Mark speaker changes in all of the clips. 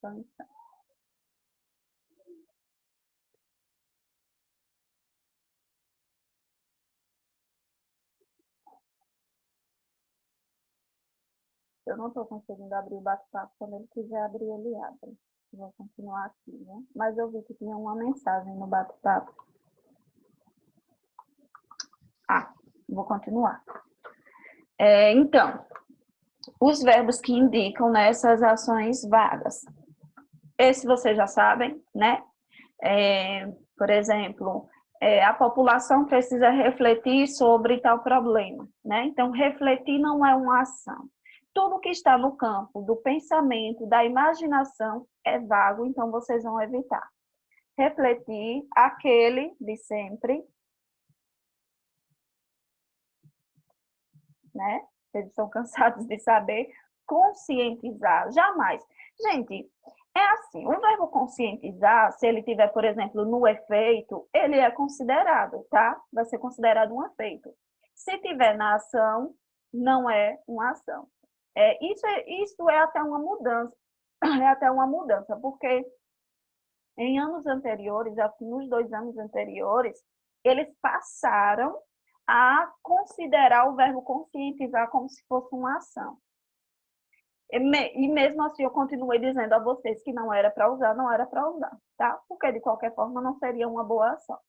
Speaker 1: Só um instante. Eu não estou conseguindo abrir o bate-papo. Quando ele quiser abrir, ele abre. Vou continuar aqui, né? Mas eu vi que tinha uma mensagem no bate-papo. Vou continuar. Então, os verbos que indicam, né, essas ações vagas. Esse vocês já sabem, né? Por exemplo, a população precisa refletir sobre tal problema, né? Então, refletir não é uma ação. Tudo que está no campo do pensamento, da imaginação, é vago, então vocês vão evitar. Refletir, aquele de sempre, né? Vocês estão cansados de saber. Conscientizar, jamais. Gente, é assim, o verbo conscientizar, se ele tiver, por exemplo, no efeito, ele é considerado, tá? Vai ser considerado um efeito. Se tiver na ação, não é uma ação. Isso é até uma mudança, porque em anos anteriores, assim, nos 2 anos anteriores, eles passaram a considerar o verbo conscientizar como se fosse uma ação. E mesmo assim, eu continuei dizendo a vocês que não era para usar, tá? Porque, de qualquer forma, não seria uma boa ação.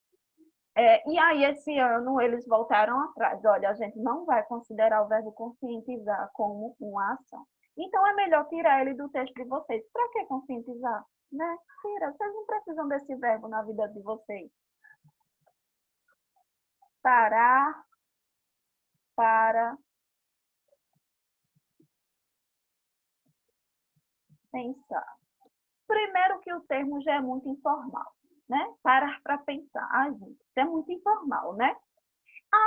Speaker 1: E aí, esse ano, eles voltaram atrás. Olha, a gente não vai considerar o verbo conscientizar como uma ação. Então, é melhor tirar ele do texto de vocês. Para que conscientizar? Né? Tira, vocês não precisam desse verbo na vida de vocês. Parar, para, pensar. Primeiro que o termo já é muito informal, né? Parar para pensar. Ai, gente, isso é muito informal, né?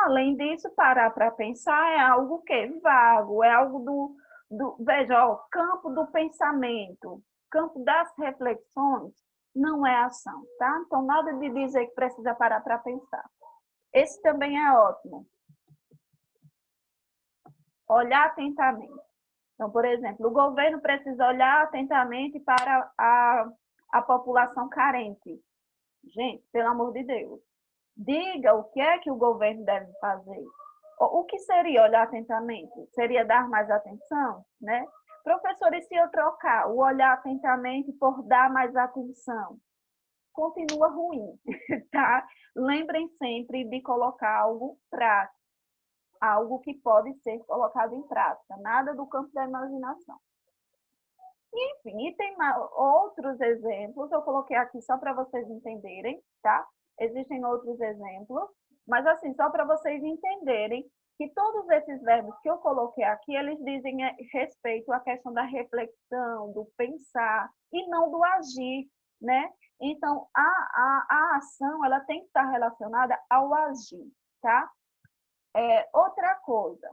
Speaker 1: Além disso, parar para pensar é algo que vago, é algo veja, ó, campo do pensamento, campo das reflexões, não é ação, tá? Então, nada de dizer que precisa parar para pensar. Esse também é ótimo. Olhar atentamente. Então, por exemplo, o governo precisa olhar atentamente para a população carente. Gente, pelo amor de Deus, diga o que é que o governo deve fazer. O que seria olhar atentamente? Seria dar mais atenção, né? Professor, e se eu trocar o olhar atentamente por dar mais atenção? Continua ruim, tá? Lembrem sempre de colocar algo prático, algo que pode ser colocado em prática, nada do campo da imaginação. Enfim, e tem outros exemplos, eu coloquei aqui só para vocês entenderem, tá? Existem outros exemplos, mas assim, só para vocês entenderem que todos esses verbos que eu coloquei aqui, eles dizem respeito à questão da reflexão, do pensar, e não do agir, né? Então, a ação, ela tem que estar relacionada ao agir, tá? Outra coisa,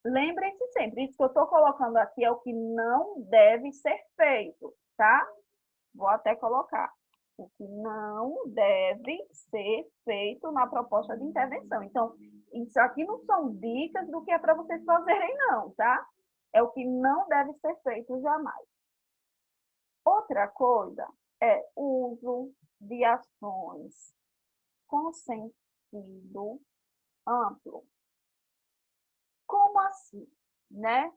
Speaker 1: lembrem-se sempre, isso que eu estou colocando aqui é o que não deve ser feito, tá? Vou até colocar. O que não deve ser feito na proposta de intervenção. Então, isso aqui não são dicas do que é para vocês fazerem, não, tá? É o que não deve ser feito jamais. Outra coisa é o uso de ações com sentido amplo. Como assim, né?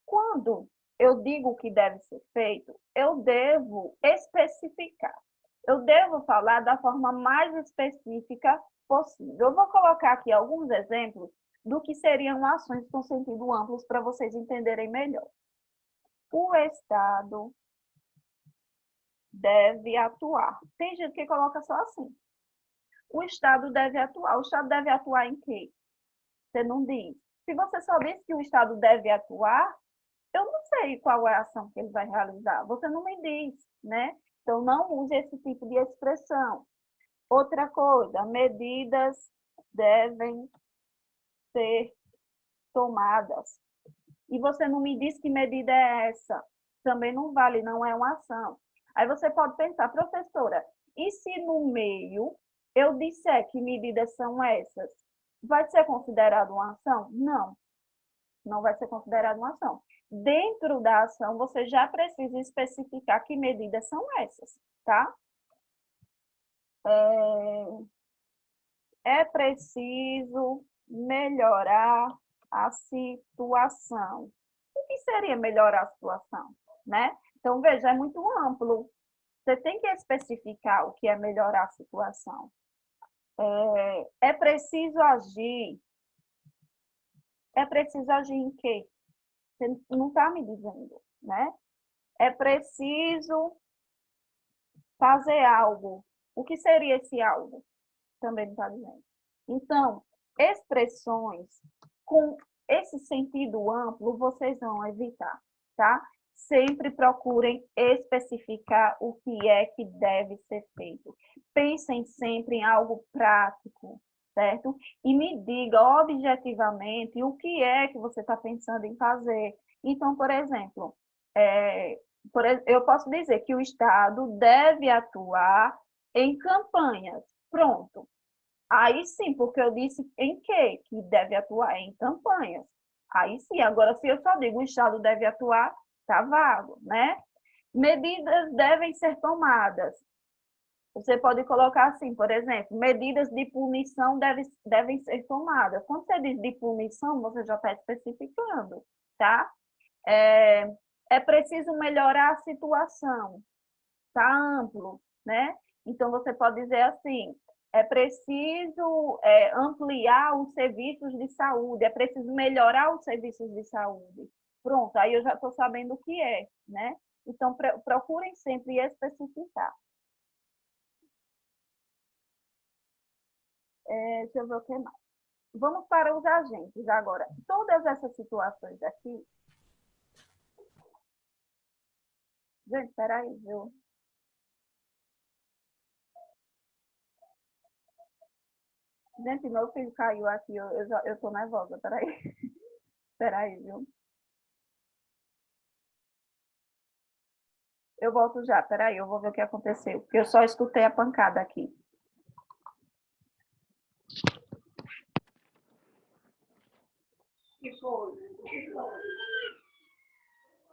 Speaker 1: Quando eu digo que deve ser feito, eu devo especificar. Eu devo falar da forma mais específica possível. Eu vou colocar aqui alguns exemplos do que seriam ações com sentido amplo para vocês entenderem melhor. O Estado deve atuar. Tem gente que coloca só assim. O Estado deve atuar. O Estado deve atuar em quê? Você não diz. Se você só diz que o Estado deve atuar, eu não sei qual é a ação que ele vai realizar. Você não me diz, né? Então, não use esse tipo de expressão. Outra coisa, medidas devem ser tomadas. E você não me diz que medida é essa. Também não vale, não é uma ação. Aí você pode pensar, professora, e se no meio eu disser que medidas são essas? Vai ser considerado uma ação? Não. não vai ser considerado uma ação. Dentro da ação, você já precisa especificar que medidas são essas, tá? É preciso melhorar a situação. O que seria melhorar a situação, né? Então, veja, é muito amplo. Você tem que especificar o que é melhorar a situação. É preciso agir. É preciso agir em quê? Você não está me dizendo, né? É preciso fazer algo. O que seria esse algo? Também não está dizendo. Então, expressões com esse sentido amplo, vocês vão evitar, tá? Sempre procurem especificar o que é que deve ser feito. Pensem sempre em algo prático, certo? E me diga objetivamente o que é que você está pensando em fazer. Então, por exemplo, eu posso dizer que o Estado deve atuar em campanhas. Pronto. Aí sim, porque eu disse em quê? Que deve atuar em campanhas. Aí sim, agora se eu só digo o Estado deve atuar, tá vago, né? Medidas devem ser tomadas. Você pode colocar assim, por exemplo, medidas de punição devem ser tomadas. Quando você diz de punição, você já está especificando, tá? É preciso melhorar a situação, tá amplo, né? Então, você pode dizer assim, é preciso ampliar os serviços de saúde, é preciso melhorar os serviços de saúde. Pronto, aí eu já estou sabendo o que é, né? Então, procurem sempre especificar. Deixa eu ver o que mais. Vamos para os agentes agora. Todas essas situações aqui... Gente, espera aí, viu? Gente, meu filho caiu aqui, eu tô nervosa, peraí. Peraí, viu? Eu volto já, peraí, eu vou ver o que aconteceu, porque eu só escutei a pancada aqui. Que foi? Que foi?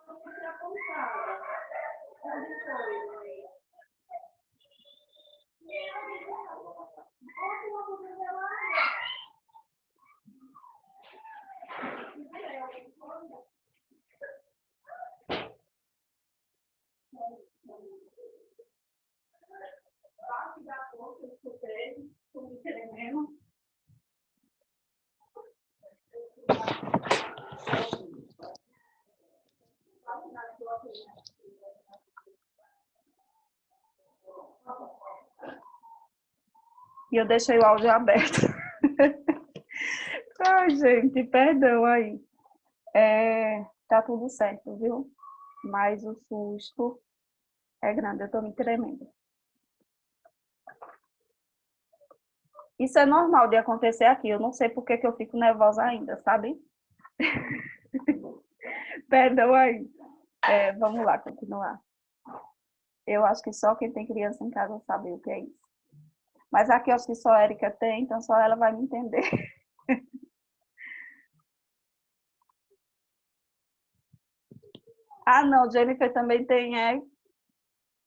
Speaker 1: A pancada. Onde foi? Eu escutei, estou me tremendo. E eu deixei o áudio aberto. Ai, gente, perdão aí. Tá tudo certo, viu? Mas o susto é grande, eu tô me tremendo. Isso é normal de acontecer aqui, eu não sei por que eu fico nervosa ainda, sabe? Perdão aí. Vamos lá, continuar. Eu acho que só quem tem criança em casa sabe o que é isso. Mas aqui eu acho que só a Érica tem, então só ela vai me entender. Ah, não, Jennifer também tem, é?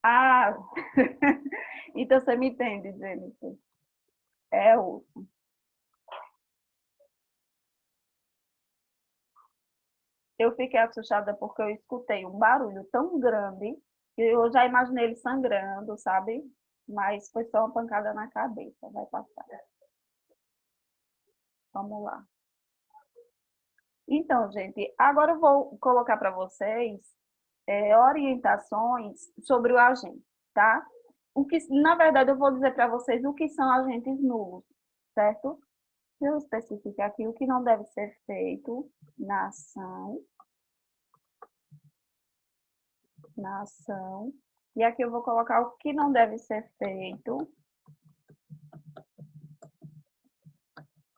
Speaker 1: Ah, então você me entende, Jennifer. É o... Eu fiquei assustada porque eu escutei um barulho tão grande que eu já imaginei ele sangrando, sabe? Mas foi só uma pancada na cabeça, vai passar. Vamos lá. Então, gente, agora eu vou colocar para vocês orientações sobre o agente, tá? Na verdade, eu vou dizer para vocês o que são agentes nulos, certo? Eu especifico aqui o que não deve ser feito na ação, e aqui eu vou colocar o que não deve ser feito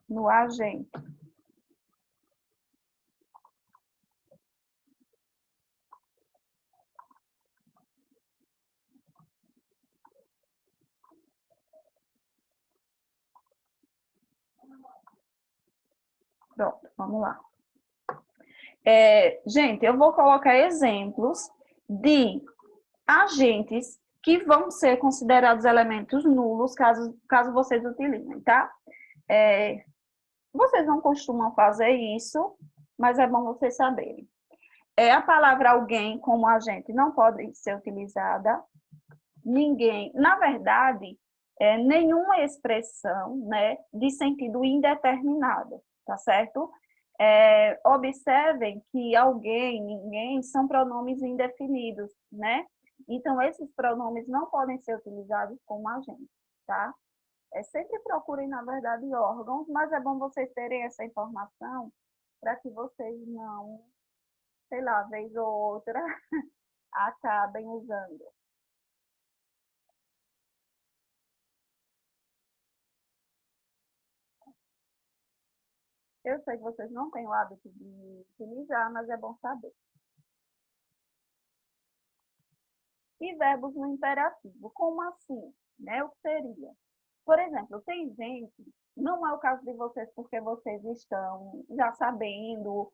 Speaker 1: no agente. Pronto, vamos lá. Gente, eu vou colocar exemplos de agentes que vão ser considerados elementos nulos caso vocês utilizem, tá? É, vocês não costumam fazer isso, mas é bom vocês saberem. A palavra alguém como agente não pode ser utilizada. Ninguém, na verdade, nenhuma expressão, né, de sentido indeterminado, tá certo? Observem que alguém, ninguém são pronomes indefinidos, né? Então, esses pronomes não podem ser utilizados como agente, tá? Sempre procurem, na verdade, órgãos, mas é bom vocês terem essa informação para que vocês não, sei lá, vez ou outra, acabem usando. Eu sei que vocês não têm o hábito de utilizar, mas é bom saber. E verbos no imperativo, como assim? Né? O que seria? Por exemplo, tem gente, não é o caso de vocês, porque vocês estão já sabendo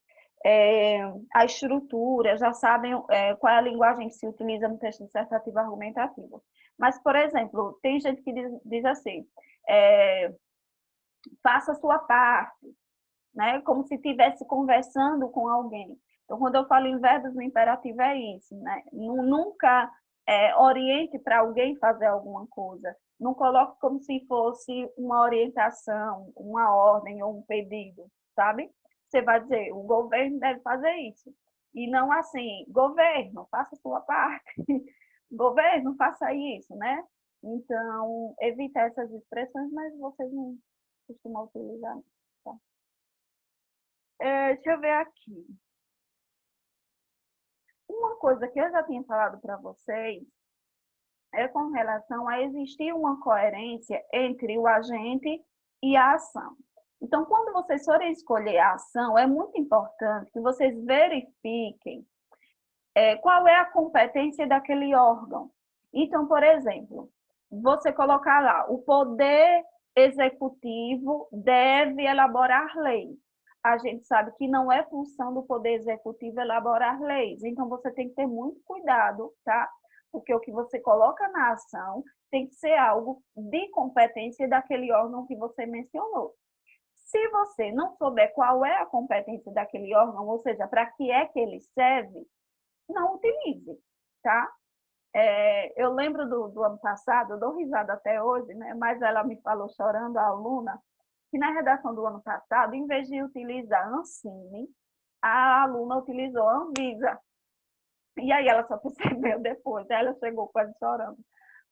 Speaker 1: a estrutura, já sabem qual é a linguagem que se utiliza no texto dissertativo argumentativo. Mas, por exemplo, tem gente que diz assim, faça a sua parte, né? Como se estivesse conversando com alguém. Então, quando eu falo em verbos no imperativo, é isso, né? Nunca oriente para alguém fazer alguma coisa. Não coloque como se fosse uma orientação, uma ordem ou um pedido, sabe? Você vai dizer, o governo deve fazer isso. E não assim, governo, faça a sua parte. Governo, faça isso, né? Então, evite essas expressões, mas vocês não costumam utilizar, tá? Deixa eu ver aqui. Uma coisa que eu já tinha falado para vocês é com relação a existir uma coerência entre o agente e a ação. Então, quando vocês forem escolher a ação, é muito importante que vocês verifiquem qual é a competência daquele órgão. Então, por exemplo, você colocar lá, o poder executivo deve elaborar leis. A gente sabe que não é função do poder executivo elaborar leis, então você tem que ter muito cuidado, tá? Porque o que você coloca na ação tem que ser algo de competência daquele órgão que você mencionou. Se você não souber qual é a competência daquele órgão, ou seja, para que é que ele serve, não utilize, tá? Eu lembro do ano passado, eu dou risada até hoje, né? Mas ela me falou chorando, a aluna, que na redação do ano passado, em vez de utilizar Ancine, a aluna utilizou Anvisa. E aí ela só percebeu depois, ela chegou quase chorando.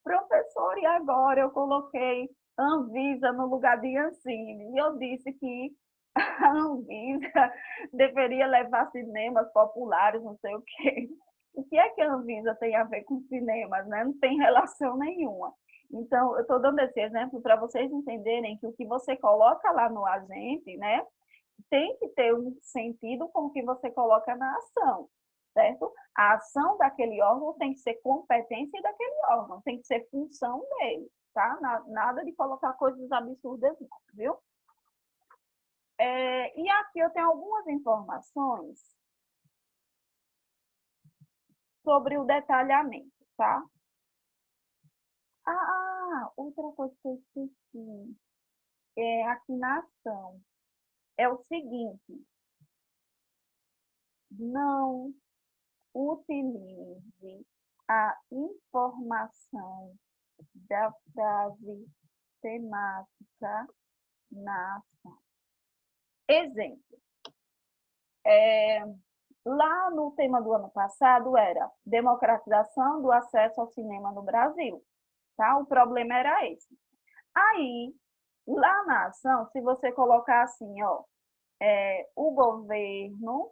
Speaker 1: Professor, e agora eu coloquei Anvisa no lugar de Ancine. E eu disse que a Anvisa deveria levar cinemas populares, não sei o quê. O que é que a Anvisa tem a ver com cinemas, né? Não tem relação nenhuma. Então, eu estou dando esse exemplo para vocês entenderem que o que você coloca lá no agente, né, tem que ter um sentido com o que você coloca na ação, certo? A ação daquele órgão tem que ser competência daquele órgão, tem que ser função dele, tá? Nada de colocar coisas absurdas, não, viu? E aqui eu tenho algumas informações sobre o detalhamento, tá? Outra coisa que eu esqueci aqui na ação é o seguinte: não utilize a informação da frase temática na ação. Exemplo, lá no tema do ano passado era democratização do acesso ao cinema no Brasil, tá? O problema era esse. Aí, lá na ação, se você colocar assim, ó, o governo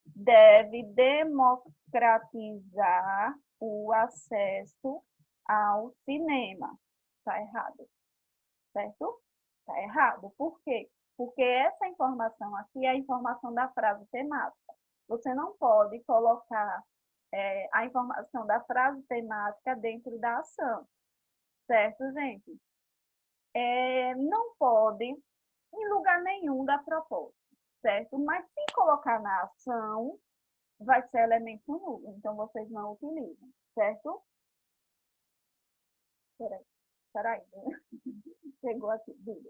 Speaker 1: deve democratizar o acesso ao cinema. Está errado, certo? Está errado. Por quê? Porque essa informação aqui é a informação da frase temática. Você não pode colocar a informação da frase temática dentro da ação, certo, gente? Não pode, em lugar nenhum da proposta. certo? Mas se colocar na ação, vai ser elemento nulo, então vocês não utilizam, certo? Peraí, chegou aqui, diga.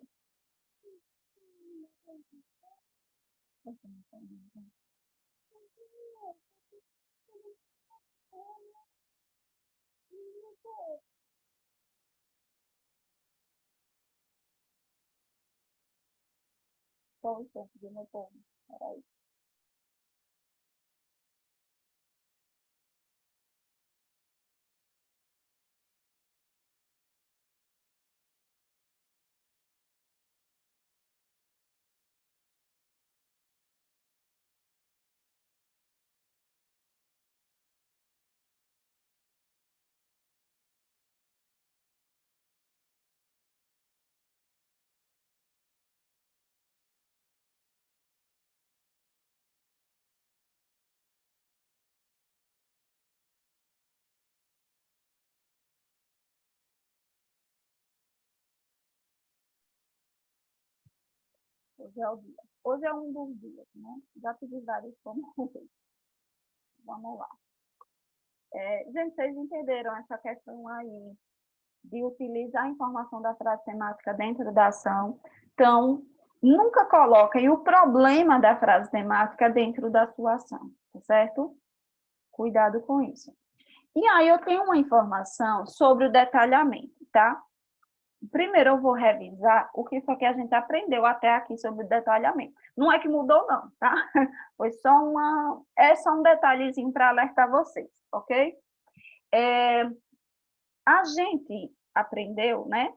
Speaker 1: Só um pouco de meu povo, peraí. Hoje é o dia. Hoje é um dos dias, né? Já tive vários como hoje. Vamos lá. Gente, vocês entenderam essa questão aí de utilizar a informação da frase temática dentro da ação? Então, nunca coloquem o problema da frase temática dentro da sua ação, tá certo? Cuidado com isso. E aí eu tenho uma informação sobre o detalhamento, tá? Primeiro eu vou revisar o que foi que a gente aprendeu até aqui sobre o detalhamento. Não é que mudou não, tá? Foi só só um detalhezinho para alertar vocês, ok? A gente aprendeu, né,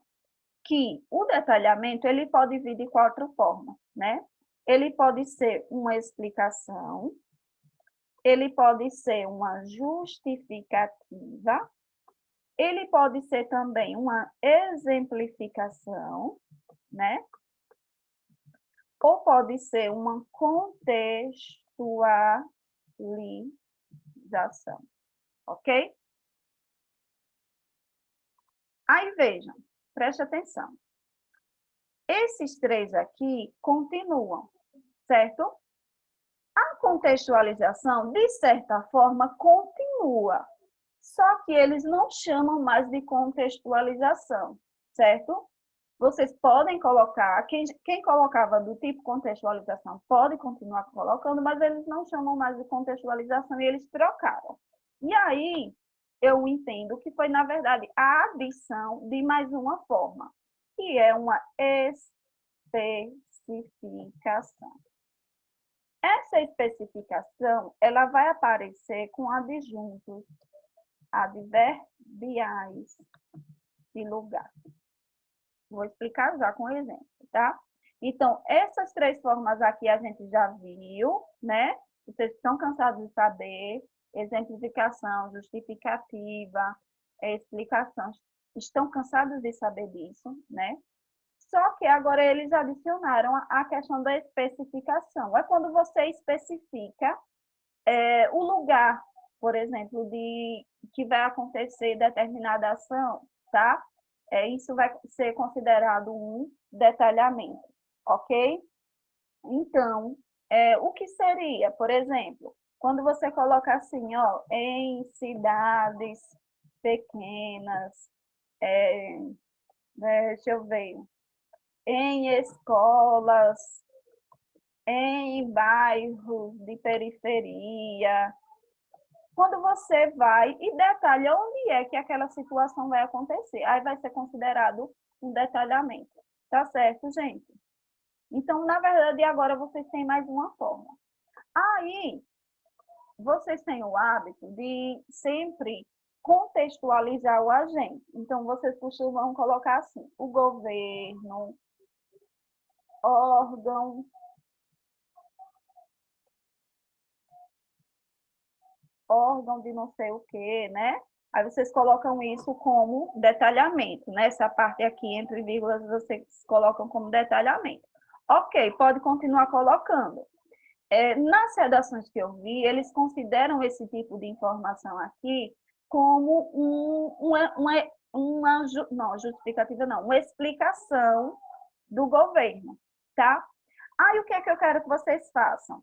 Speaker 1: que o detalhamento ele pode vir de quatro formas, né? Ele pode ser uma explicação, ele pode ser uma justificativa, ele pode ser também uma exemplificação, né? Ou pode ser uma contextualização, ok? Aí vejam, preste atenção. Esses três aqui continuam, certo? A contextualização, de certa forma, continua, só que eles não chamam mais de contextualização, certo? Vocês podem colocar, quem colocava do tipo contextualização pode continuar colocando, mas eles não chamam mais de contextualização e eles trocaram. E aí, eu entendo que foi, na verdade, a adição de mais uma forma, que é uma especificação. Essa especificação, ela vai aparecer com adjuntos adverbiais de lugar. Vou explicar já com exemplo, tá? Então, essas três formas aqui a gente já viu, né? Vocês estão cansados de saber, exemplificação, justificativa, explicação, estão cansados de saber disso, né? Só que agora eles adicionaram a questão da especificação. É quando você especifica o lugar, por exemplo, de que vai acontecer determinada ação, tá? Isso vai ser considerado um detalhamento, ok? Então, o que seria, por exemplo, quando você coloca assim, ó, em cidades pequenas, deixa eu ver, em escolas, em bairros de periferia, quando você vai e detalha onde é que aquela situação vai acontecer, aí vai ser considerado um detalhamento. Tá certo, gente? Então, na verdade, agora vocês têm mais uma forma. Aí, vocês têm o hábito de sempre contextualizar o agente. Então, vocês costumam colocar assim, o governo, órgão de não sei o quê, né? Aí vocês colocam isso como detalhamento, né? Essa parte aqui entre vírgulas vocês colocam como detalhamento. Ok, pode continuar colocando. Nas redações que eu vi, eles consideram esse tipo de informação aqui como uma justificativa não, uma explicação do governo, tá? Aí, o que é que eu quero que vocês façam?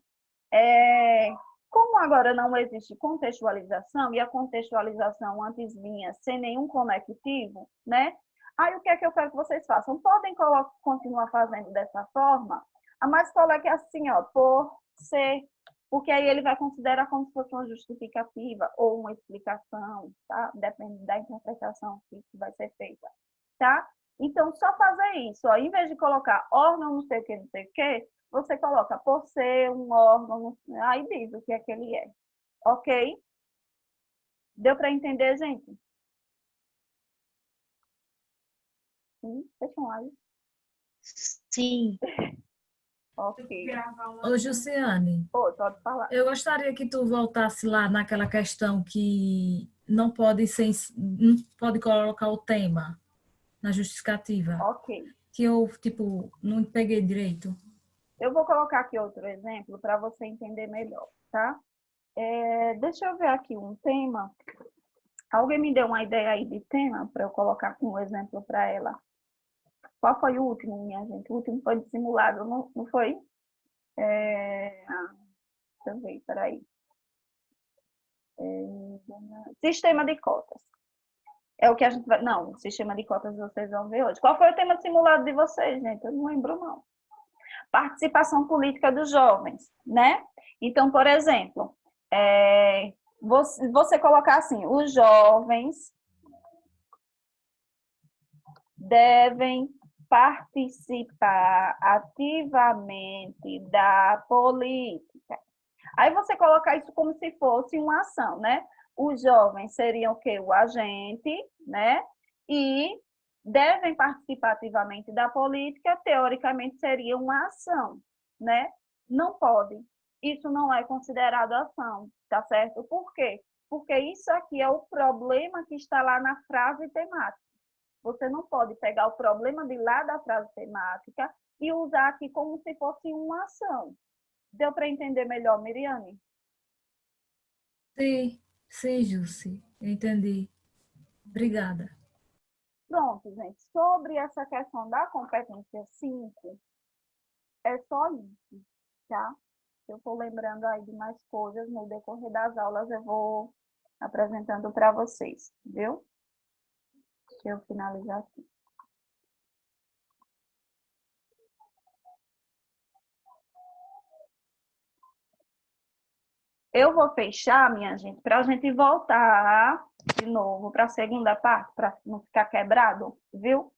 Speaker 1: Como agora não existe contextualização, e a contextualização antes vinha sem nenhum conectivo, né? Aí, o que é que eu quero que vocês façam? Podem continuar fazendo dessa forma, mas coloque assim, ó, por ser, porque aí ele vai considerar como se fosse uma justificativa ou uma explicação, tá? Depende da interpretação que vai ser feita, tá? Então, só fazer isso, ó, em vez de colocar órgão não sei o que, não sei o que, você coloca por ser um órgão, aí diz o que é que ele é. Ok? Deu para entender, gente? Sim, fecham aí.
Speaker 2: Sim.
Speaker 1: Ok.
Speaker 2: Ô, Jussiane,
Speaker 1: Oi, pode falar.
Speaker 2: eu gostaria que tu voltasse lá naquela questão que não pode colocar o tema na justificativa,
Speaker 1: Ok.
Speaker 2: que eu, tipo, não peguei direito.
Speaker 1: Eu vou colocar aqui outro exemplo para você entender melhor, tá? Deixa eu ver aqui um tema. Alguém me deu uma ideia aí de tema para eu colocar com um exemplo para ela? Qual foi o último, minha gente? O último foi dissimulado, não foi? Deixa eu ver, peraí. Sistema de cotas. É o que a gente vai. Não, o sistema de cotas vocês vão ver hoje. Qual foi o tema simulado de vocês, gente? Eu não lembro, não. Participação política dos jovens, né? Então, por exemplo, você colocar assim: os jovens devem participar ativamente da política. Aí você colocar isso como se fosse uma ação, né? Os jovens seriam o quê? O agente, né? E devem participar ativamente da política, teoricamente seria uma ação, né? Não pode. Isso não é considerado ação, tá certo? Por quê? Porque isso aqui é o problema que está lá na frase temática. Você não pode pegar o problema de lá da frase temática e usar aqui como se fosse uma ação. Deu para entender melhor, Miriane?
Speaker 2: Sim, sim, Jussi, eu entendi. Obrigada.
Speaker 1: Pronto, gente. Sobre essa questão da competência 5, é só isso, tá? Se eu for lembrando aí de mais coisas no decorrer das aulas, eu vou apresentando para vocês, viu? Deixa eu finalizar aqui. Eu vou fechar, minha gente, para a gente voltar de novo para a segunda parte, para não ficar quebrado, viu?